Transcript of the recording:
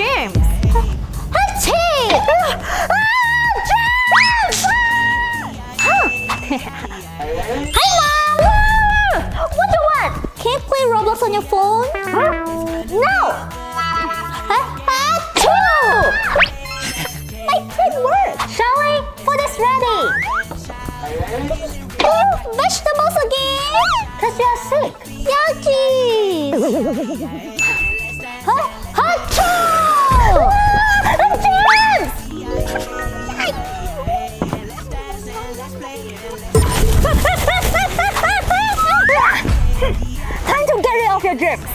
James. Achoo! Hi, Mom! What do you want? Can you play Roblox on your phone? No! Achoo! My plan worked! Shall we? Food is ready! Oh, vegetables again? Cause you're sick. Yucky! Achoo! James! Time to get rid of your germs.